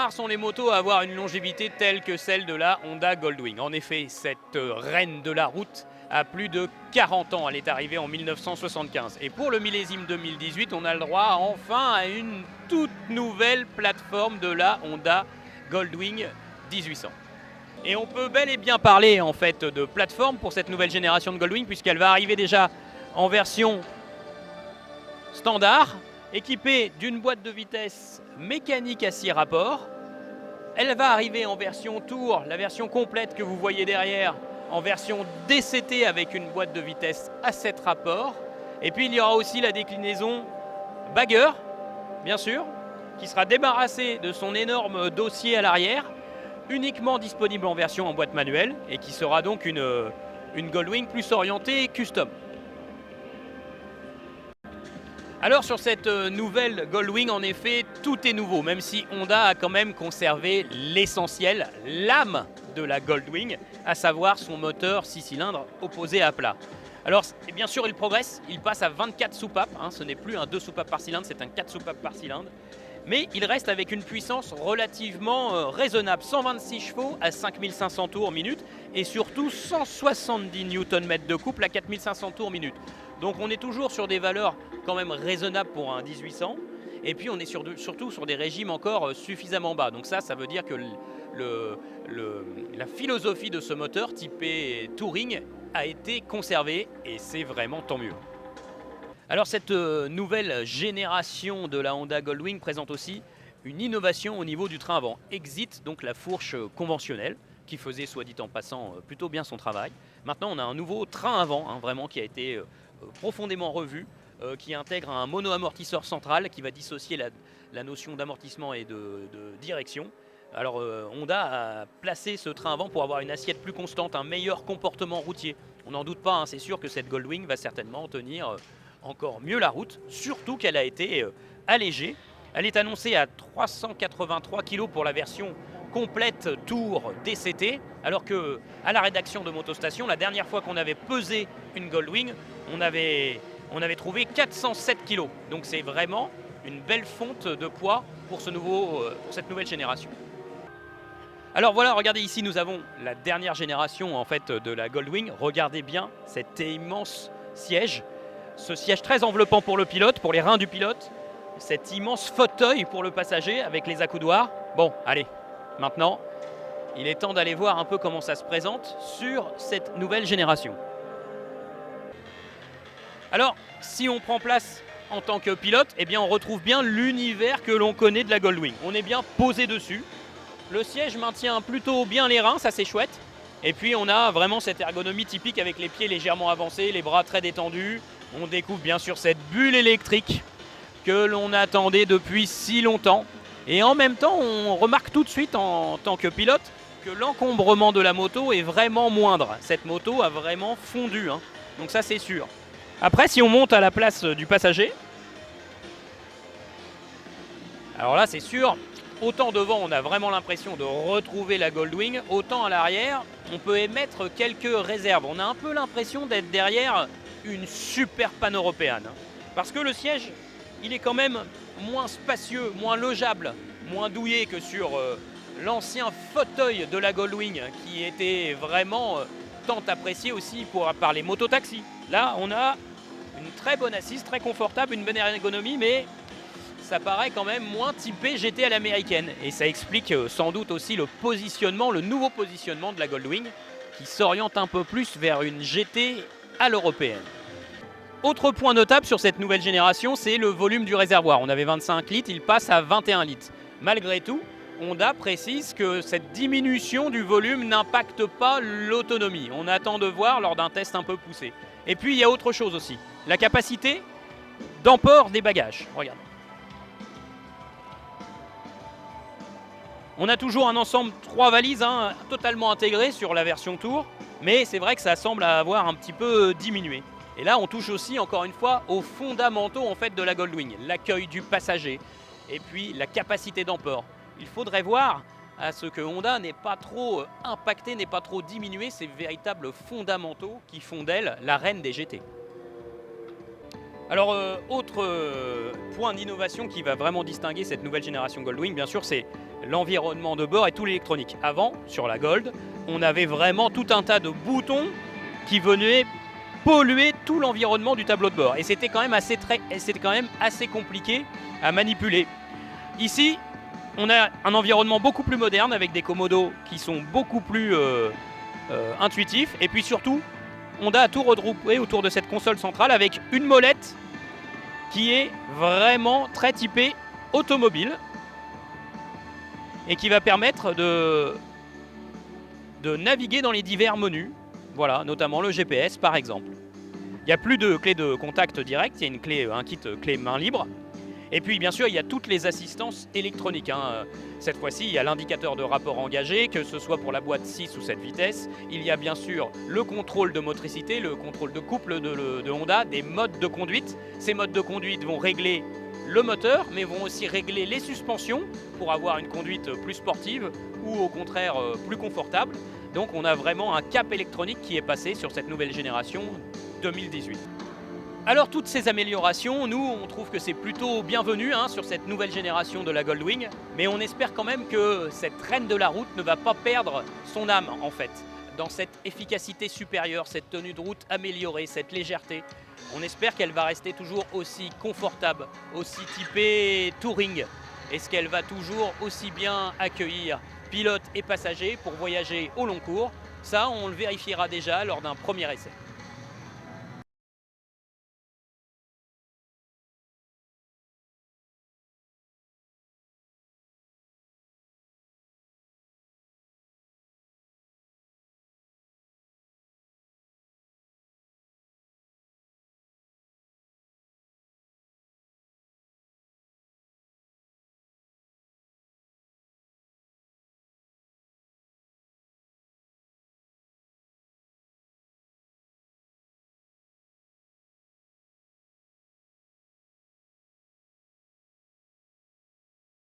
rares sont les motos à avoir une longévité telle que celle de la Honda Goldwing. En effet, cette reine de la route a plus de 40 ans. Elle est arrivée en 1975. Et pour le millésime 2018, on a le droit enfin à une toute nouvelle plateforme de la Honda Goldwing 1800. Et on peut bel et bien parler en fait de plateforme pour cette nouvelle génération de Goldwing, puisqu'elle va arriver déjà en version standard, équipée d'une boîte de vitesse mécanique à 6 rapports. Elle va arriver en version Tour, la version complète que vous voyez derrière, en version DCT avec une boîte de vitesse à 7 rapports. Et puis il y aura aussi la déclinaison Bagger, bien sûr, qui sera débarrassée de son énorme dossier à l'arrière, uniquement disponible en version en boîte manuelle, et qui sera donc une Goldwing plus orientée custom. Alors sur cette nouvelle Goldwing, en effet, tout est nouveau, même si Honda a quand même conservé l'essentiel, l'âme de la Goldwing, à savoir son moteur 6 cylindres opposé à plat. Alors bien sûr il progresse, il passe à 24 soupapes, ce n'est plus un 2 soupapes par cylindre, c'est un 4 soupapes par cylindre. Mais il reste avec une puissance relativement raisonnable, 126 chevaux à 5500 tours minute et surtout 170 Nm de couple à 4500 tours minute. Donc on est toujours sur des valeurs quand même raisonnables pour un 1800 et puis on est surtout sur des régimes encore suffisamment bas. Donc ça veut dire que la philosophie de ce moteur typé Touring a été conservée et c'est vraiment tant mieux. Alors cette nouvelle génération de la Honda Goldwing présente aussi une innovation au niveau du train avant. Exit donc la fourche conventionnelle qui faisait, soit dit en passant, plutôt bien son travail. Maintenant on a un nouveau train avant, vraiment qui a été profondément revu, qui intègre un mono-amortisseur central qui va dissocier la notion d'amortissement et de direction. Alors Honda a placé ce train avant pour avoir une assiette plus constante, un meilleur comportement routier. On n'en doute pas, c'est sûr que cette Goldwing va certainement tenir encore mieux la route, surtout qu'elle a été allégée. Elle est annoncée à 383 kg pour la version complète Tour DCT, alors que à la rédaction de Motostation, la dernière fois qu'on avait pesé une Goldwing, on avait trouvé 407 kg. Donc c'est vraiment une belle fonte de poids pour cette nouvelle génération. Alors voilà, regardez ici, nous avons la dernière génération en fait de la Goldwing. Regardez bien cet immense siège. Ce siège très enveloppant pour le pilote, pour les reins du pilote, cet immense fauteuil pour le passager avec les accoudoirs. Bon, allez, maintenant, il est temps d'aller voir un peu comment ça se présente sur cette nouvelle génération. Alors, si on prend place en tant que pilote, eh bien on retrouve bien l'univers que l'on connaît de la Goldwing. On est bien posé dessus. Le siège maintient plutôt bien les reins, ça c'est chouette. Et puis on a vraiment cette ergonomie typique avec les pieds légèrement avancés, les bras très détendus. On découvre bien sûr cette bulle électrique que l'on attendait depuis si longtemps. Et en même temps, on remarque tout de suite en tant que pilote que l'encombrement de la moto est vraiment moindre. Cette moto a vraiment fondu, donc ça c'est sûr. Après, si on monte à la place du passager, alors là c'est sûr, autant devant on a vraiment l'impression de retrouver la Goldwing, autant à l'arrière on peut émettre quelques réserves. On a un peu l'impression d'être derrière une super pan-européenne. Parce que le siège, il est quand même moins spacieux, moins logeable, moins douillet que sur l'ancien fauteuil de la Goldwing qui était vraiment tant apprécié aussi par les mototaxis. Là, on a une très bonne assise, très confortable, une bonne ergonomie, mais ça paraît quand même moins typé GT à l'américaine. Et ça explique sans doute aussi le nouveau positionnement de la Goldwing qui s'oriente un peu plus vers une GT à l'européenne. Autre point notable sur cette nouvelle génération, c'est le volume du réservoir. On avait 25 litres, il passe à 21 litres. Malgré tout, Honda précise que cette diminution du volume n'impacte pas l'autonomie. On attend de voir lors d'un test un peu poussé. Et puis il y a autre chose aussi, la capacité d'emport des bagages. Regarde. On a toujours un ensemble 3 valises totalement intégré sur la version Tour, mais c'est vrai que ça semble avoir un petit peu diminué. Et là, on touche aussi, encore une fois, aux fondamentaux en fait, de la Goldwing, l'accueil du passager et puis la capacité d'emport. Il faudrait voir à ce que Honda n'est pas trop impacté, n'est pas trop diminué ces véritables fondamentaux qui font d'elle la reine des GT. Alors, autre point d'innovation qui va vraiment distinguer cette nouvelle génération Goldwing, bien sûr, c'est l'environnement de bord et tout l'électronique. Avant, sur la Gold, on avait vraiment tout un tas de boutons qui venaient polluer tout l'environnement du tableau de bord. Et c'était quand même assez compliqué à manipuler. Ici, on a un environnement beaucoup plus moderne avec des commodos qui sont beaucoup plus intuitifs. Et puis surtout, on a tout regroupé autour de cette console centrale avec une molette qui est vraiment très typée automobile et qui va permettre de naviguer dans les divers menus, voilà, notamment le GPS par exemple. Il n'y a plus de clé de contact direct, il y a un kit clé main libre. Et puis bien sûr, il y a toutes les assistances électroniques. Cette fois-ci, il y a l'indicateur de rapport engagé, que ce soit pour la boîte 6 ou 7 vitesses. Il y a bien sûr le contrôle de motricité, le contrôle de couple de Honda, des modes de conduite. Ces modes de conduite vont régler le moteur, mais vont aussi régler les suspensions pour avoir une conduite plus sportive ou au contraire plus confortable. Donc on a vraiment un cap électronique qui est passé sur cette nouvelle génération 2018. Alors toutes ces améliorations, nous on trouve que c'est plutôt bienvenu sur cette nouvelle génération de la Goldwing, mais on espère quand même que cette reine de la route ne va pas perdre son âme en fait, dans cette efficacité supérieure, cette tenue de route améliorée, cette légèreté. On espère qu'elle va rester toujours aussi confortable, aussi typée touring. Est-ce qu'elle va toujours aussi bien accueillir pilotes et passagers pour voyager au long cours? Ça, on le vérifiera déjà lors d'un premier essai.